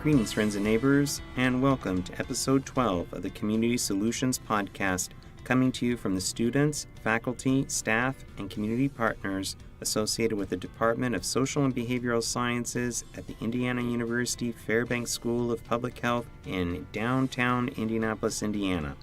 Greetings, friends and neighbors, and welcome to episode 12 of the Community Solutions Podcast, coming to you from the students, faculty, staff, and community partners associated with the Department of Social and Behavioral Sciences at the Indiana University Fairbanks School of Public Health in downtown Indianapolis, Indiana.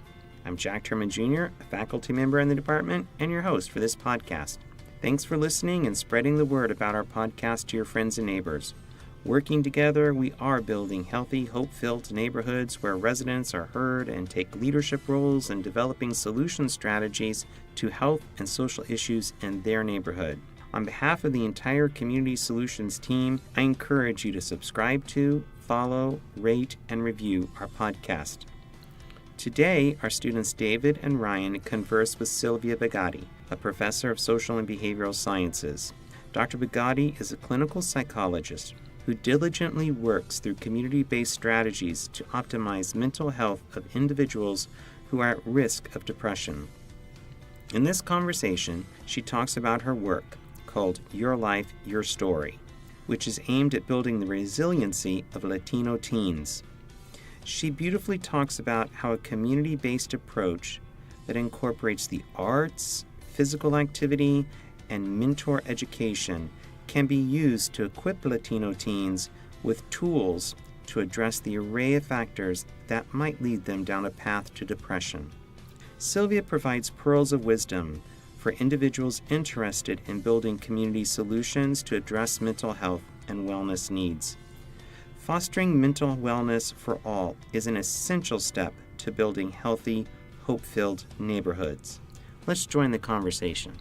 I'm Jack Turman Jr., a faculty member in the department, and your host for this podcast. Thanks for listening and spreading the word about our podcast to your friends and neighbors. Working together, we are building healthy, hope-filled neighborhoods where residents are heard and take leadership roles in developing solution strategies to health and social issues in their neighborhood. On behalf of the entire Community Solutions team, I encourage you to subscribe to, follow, rate, and review our podcast. Today, our students David and Ryan converse with Sylvia Bagatti, a professor of social and behavioral sciences. Dr. Bagatti is a clinical psychologist who diligently works through community-based strategies to optimize mental health of individuals who are at risk of depression. In this conversation, she talks about her work called Your Life, Your Story, which is aimed at building the resiliency of Latino teens. She beautifully talks about how a community-based approach that incorporates the arts, physical activity, and mentor education can be used to equip Latino teens with tools to address the array of factors that might lead them down a path to depression. Sylvia provides pearls of wisdom for individuals interested in building community solutions to address mental health and wellness needs. Fostering mental wellness for all is an essential step to building healthy, hope-filled neighborhoods. Let's join the conversation.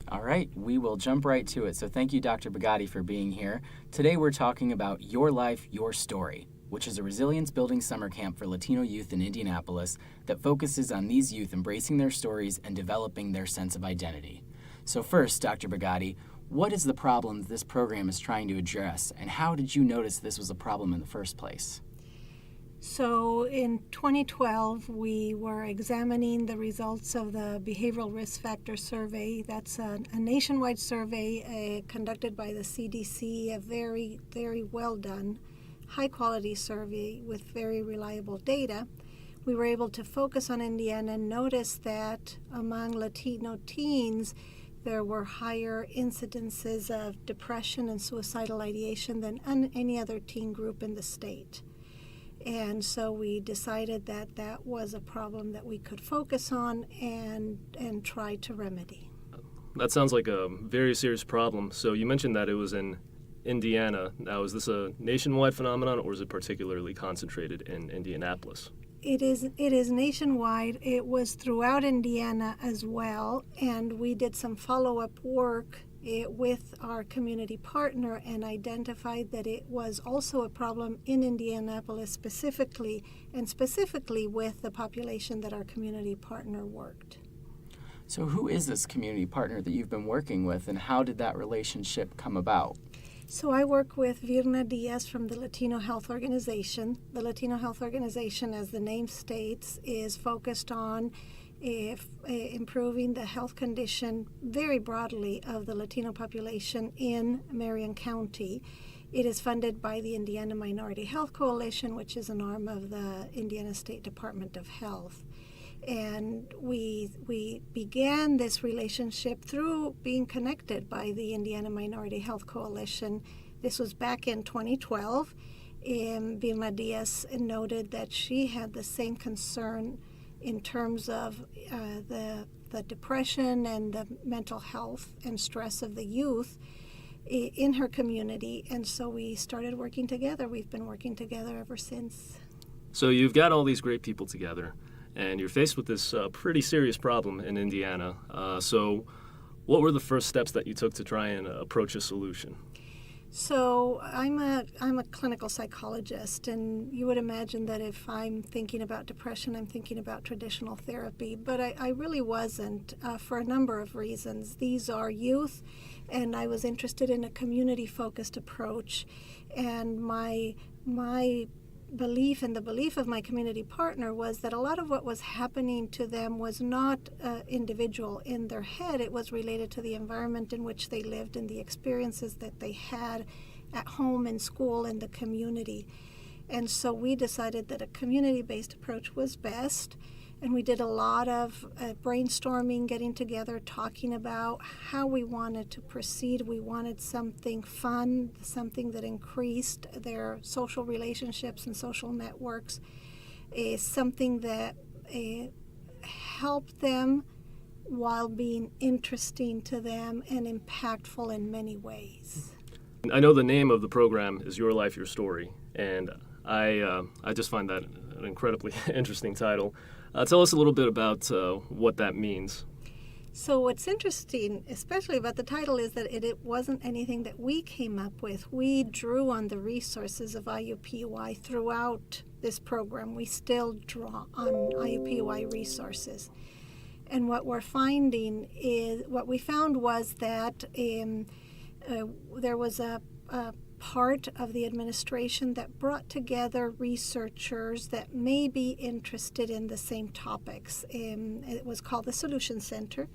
All right, we will jump right to it. So thank you, Dr. Bagatti, for being here. Today we're talking about Your Life, Your Story, which is a resilience-building summer camp for Latino youth in Indianapolis that focuses on these youth embracing their stories and developing their sense of identity. So first, Dr. Bagatti, what is the problem this program is trying to address, and how did you notice this was a problem in the first place? So in 2012, we were examining the results of the Behavioral Risk Factor Survey. That's a nationwide survey conducted by the CDC, a very, very well done, high-quality survey with very reliable data. We were able to focus on Indiana and notice that among Latino teens, there were higher incidences of depression and suicidal ideation than any other teen group in the state. And so we decided that that was a problem that we could focus on and try to remedy. That sounds like a very serious problem. So you mentioned that it was in Indiana. Now, is this a nationwide phenomenon, or is it particularly concentrated in Indianapolis? It is nationwide. It was throughout Indiana as well, and we did some follow-up work with our community partner and identified that it was also a problem in Indianapolis specifically, and specifically with the population that our community partner worked. So who is this community partner that you've been working with, and how did that relationship come about? So I work with Virna Diaz from the Latino Health Organization. The Latino Health Organization, as the name states, is focused on improving the health condition very broadly of the Latino population in Marion County. It is funded by the Indiana Minority Health Coalition, which is an arm of the Indiana State Department of Health. And we began this relationship through being connected by the Indiana Minority Health Coalition. This was back in 2012. Virna Diaz noted that she had the same concern in terms of the depression and the mental health and stress of the youth in her community. And so we started working together. We've been working together ever since. So you've got all these great people together, and you're faced with this pretty serious problem in Indiana. So what were the first steps that you took to try and approach a solution? So I'm a clinical psychologist, and you would imagine that if I'm thinking about depression, I'm thinking about traditional therapy, but I really wasn't for a number of reasons. These are youth, and I was interested in a community-focused approach, and my belief and the belief of my community partner was that a lot of what was happening to them was not individual in their head. It was related to the environment in which they lived and the experiences that they had at home, in school, in the community. And so we decided that a community-based approach was best. And we did a lot of brainstorming, getting together, talking about how we wanted to proceed. We wanted something fun, something that increased their social relationships and social networks, something that helped them while being interesting to them and impactful in many ways. I know the name of the program is Your Life, Your Story, and I just find that an incredibly interesting title. Tell us a little bit about what that means. So what's interesting, especially about the title, is that it wasn't anything that we came up with. We drew on the resources of IUPUI throughout this program. We still draw on IUPUI resources. And what we found was that there was a part of the administration that brought together researchers that may be interested in the same topics. It was called the Solution Center,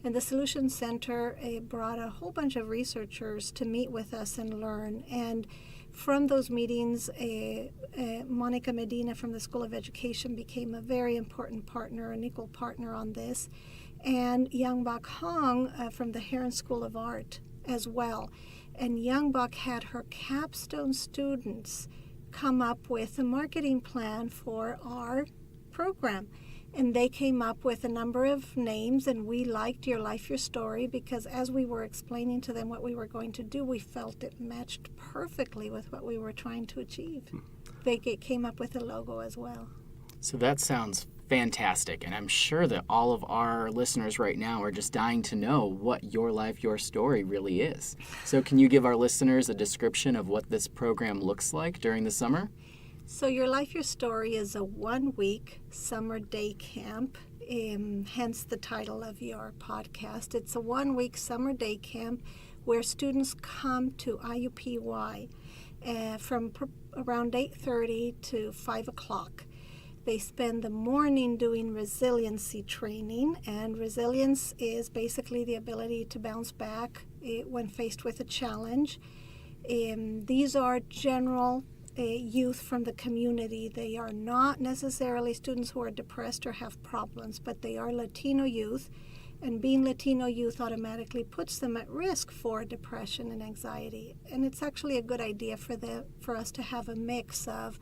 and the Solution Center brought a whole bunch of researchers to meet with us and learn. And from those meetings, Monica Medina from the School of Education became a very important partner, an equal partner on this, and Yang Bak Hong from the Heron School of Art as well. And Yang Bak had her capstone students come up with a marketing plan for our program. And they came up with a number of names, and we liked Your Life, Your Story, because as we were explaining to them what we were going to do, we felt it matched perfectly with what we were trying to achieve. They came up with a logo as well. So that sounds fantastic, and I'm sure that all of our listeners right now are just dying to know what Your Life, Your Story really is. So can you give our listeners a description of what this program looks like during the summer? So Your Life, Your Story is a one-week summer day camp, hence the title of your podcast. It's a one-week summer day camp where students come to IUPUI from around 8:30 to 5 o'clock. They spend the morning doing resiliency training, and resilience is basically the ability to bounce back when faced with a challenge. These are general youth from the community. They are not necessarily students who are depressed or have problems, but they are Latino youth, and being Latino youth automatically puts them at risk for depression and anxiety. And it's actually a good idea for us to have a mix of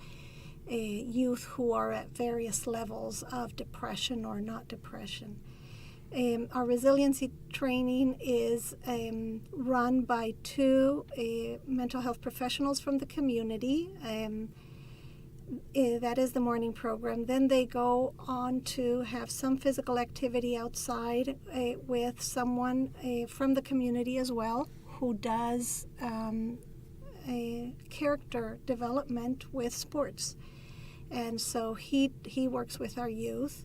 youth who are at various levels of depression or not depression. Our resiliency training is run by two mental health professionals from the community. That is the morning program. Then they go on to have some physical activity outside with someone from the community as well, who does character development with sports. And so he works with our youth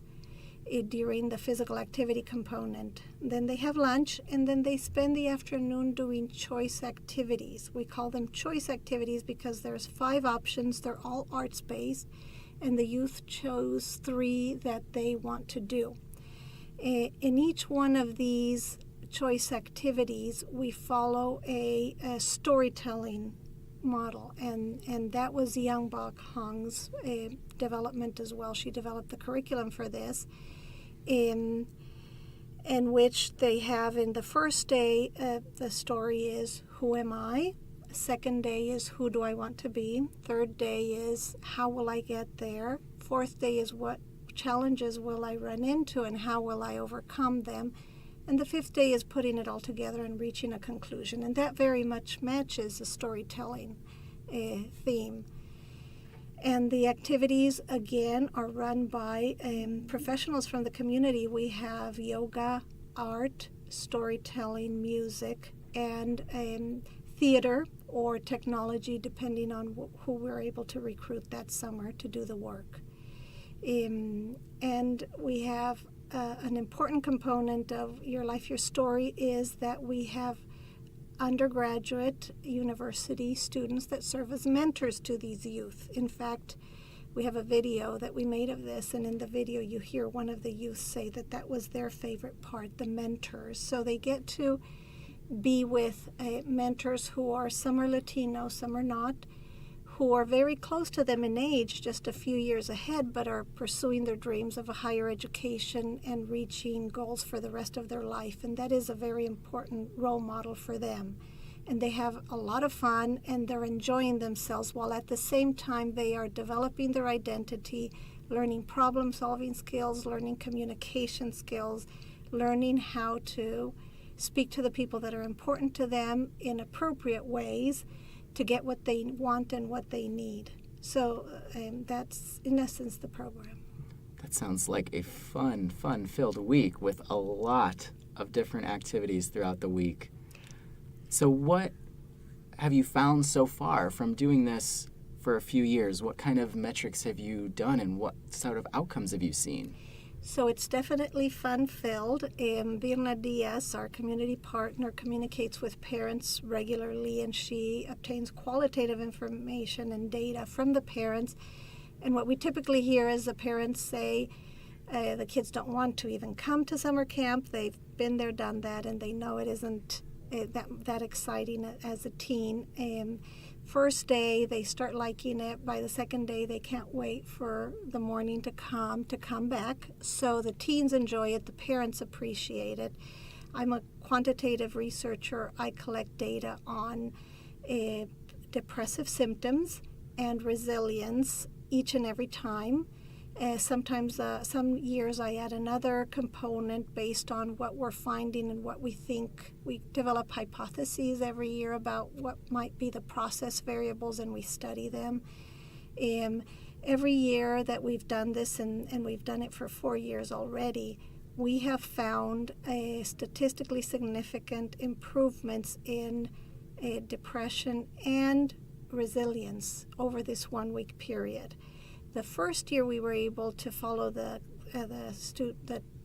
during the physical activity component. Then they have lunch, and then they spend the afternoon doing choice activities. We call them choice activities because there's 5 options. They're all arts-based, and the youth chose 3 that they want to do. In each one of these choice activities, we follow a storytelling model, and that was Yang Bak Hong's development as well. She developed the curriculum for this, in which they have in the first day, the story is, who am I? Second day is, who do I want to be? Third day is, how will I get there? Fourth day is, what challenges will I run into and how will I overcome them? And the 5th day is putting it all together and reaching a conclusion. And that very much matches the storytelling theme. And the activities, again, are run by professionals from the community. We have yoga, art, storytelling, music, and theater or technology, depending on who we're able to recruit that summer to do the work. And we have an important component of Your Life, Your Story is that we have undergraduate university students that serve as mentors to these youth. In fact, we have a video that we made of this, and in the video you hear one of the youth say that was their favorite part, the mentors. So they get to be with mentors who are, some are Latino, some are not, who are very close to them in age, just a few years ahead, but are pursuing their dreams of a higher education and reaching goals for the rest of their life. And that is a very important role model for them. And they have a lot of fun, and they're enjoying themselves, while at the same time they are developing their identity, learning problem-solving skills, learning communication skills, learning how to speak to the people that are important to them in appropriate ways to get what they want and what they need. So that's, in essence, the program. That sounds like a fun-filled week with a lot of different activities throughout the week. So what have you found so far from doing this for a few years? What kind of metrics have you done, and what sort of outcomes have you seen? So it's definitely fun-filled. Virna Diaz, our community partner, communicates with parents regularly, and she obtains qualitative information and data from the parents. And what we typically hear is the parents say the kids don't want to even come to summer camp. They've been there, done that, and they know it isn't that exciting as a teen. First day they start liking it. By the second day they can't wait for the morning to come back. So the teens enjoy it, the parents appreciate it. I'm a quantitative researcher. I collect data on depressive symptoms and resilience each and every time. Sometimes, some years I add another component based on what we're finding and what we think. We develop hypotheses every year about what might be the process variables, and we study them. Every year that we've done this, and we've done it for 4 years already, we have found statistically significant improvements in depression and resilience over this 1 week period. The first year we were able to follow the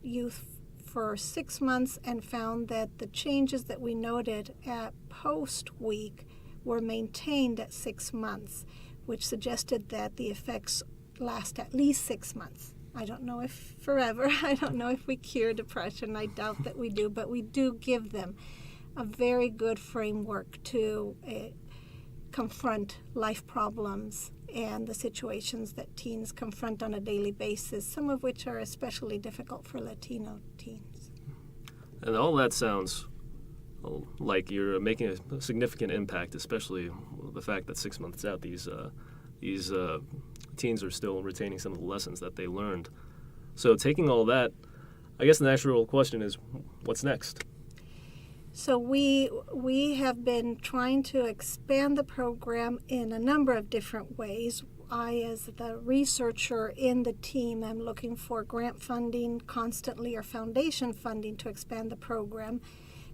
youth for 6 months and found that the changes that we noted at post-week were maintained at 6 months, which suggested that the effects last at least 6 months. I don't know if forever. I don't know if we cure depression. I doubt that we do, but we do give them a very good framework to confront life problems and the situations that teens confront on a daily basis, some of which are especially difficult for Latino teens. And all that sounds like you're making a significant impact, especially the fact that 6 months out, these teens are still retaining some of the lessons that they learned. So taking all that, I guess the natural question is, what's next? So we have been trying to expand the program in a number of different ways. I, as the researcher in the team, am looking for grant funding constantly, or foundation funding, to expand the program.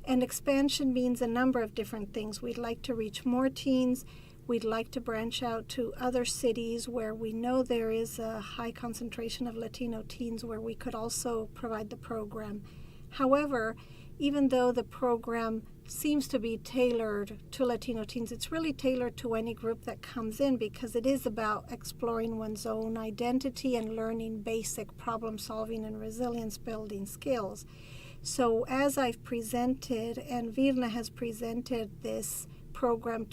And expansion means a number of different things. We'd like to reach more teens. We'd like to branch out to other cities where we know there is a high concentration of Latino teens, where we could also provide the program. However, even though the program seems to be tailored to Latino teens, it's really tailored to any group that comes in, because it is about exploring one's own identity and learning basic problem-solving and resilience-building skills. So as I've presented, and Virna has presented this program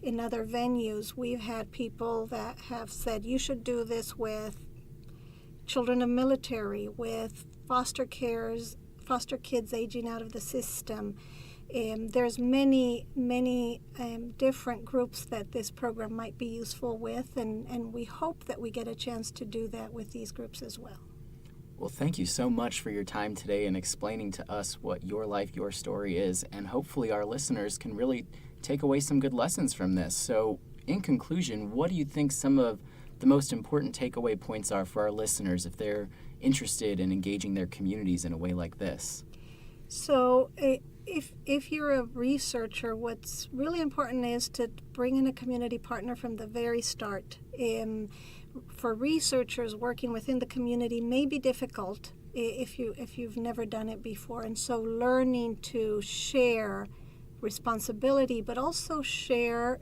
in other venues, we've had people that have said, you should do this with children of military, with foster kids aging out of the system. There's many different groups that this program might be useful with, and we hope that we get a chance to do that with these groups as well. Well, thank you so much for your time today and explaining to us what Your Life, Your Story is, and hopefully our listeners can really take away some good lessons from this. So, in conclusion, what do you think some of the most important takeaway points are for our listeners if they're interested in engaging their communities in a way like this? So if you're a researcher, what's really important is to bring in a community partner from the very start. For researchers, working within the community may be difficult if you've never done it before, and so learning to share responsibility but also share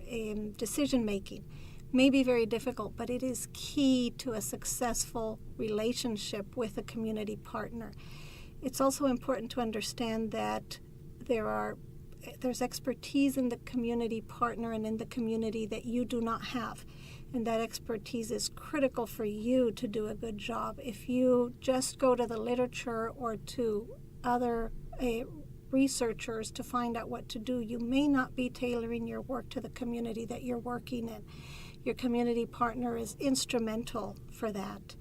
decision making may be very difficult, but it is key to a successful relationship with a community partner. It's also important to understand that there's expertise in the community partner and in the community that you do not have, and that expertise is critical for you to do a good job. If you just go to the literature or to other researchers to find out what to do, you may not be tailoring your work to the community that you're working in. Your community partner is instrumental for that.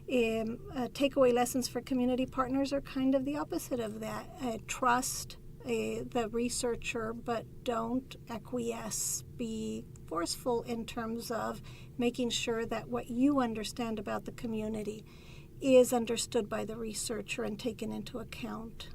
Takeaway lessons for community partners are kind of the opposite of that. Trust the researcher, but don't acquiesce. Be forceful in terms of making sure that what you understand about the community is understood by the researcher and taken into account.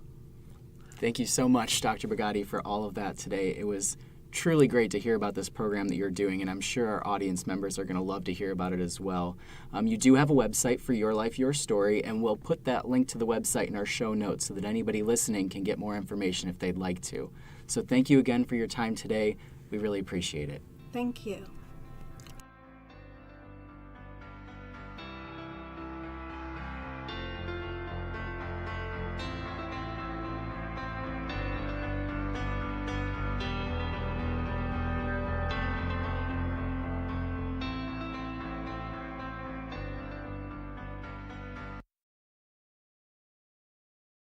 Thank you so much, Dr. Bugatti, for all of that today. It was truly great to hear about this program that you're doing, and I'm sure our audience members are going to love to hear about it as well. You do have a website for Your Life, Your Story, and we'll put that link to the website in our show notes so that anybody listening can get more information if they'd like to. So thank you again for your time today. We really appreciate it. Thank you.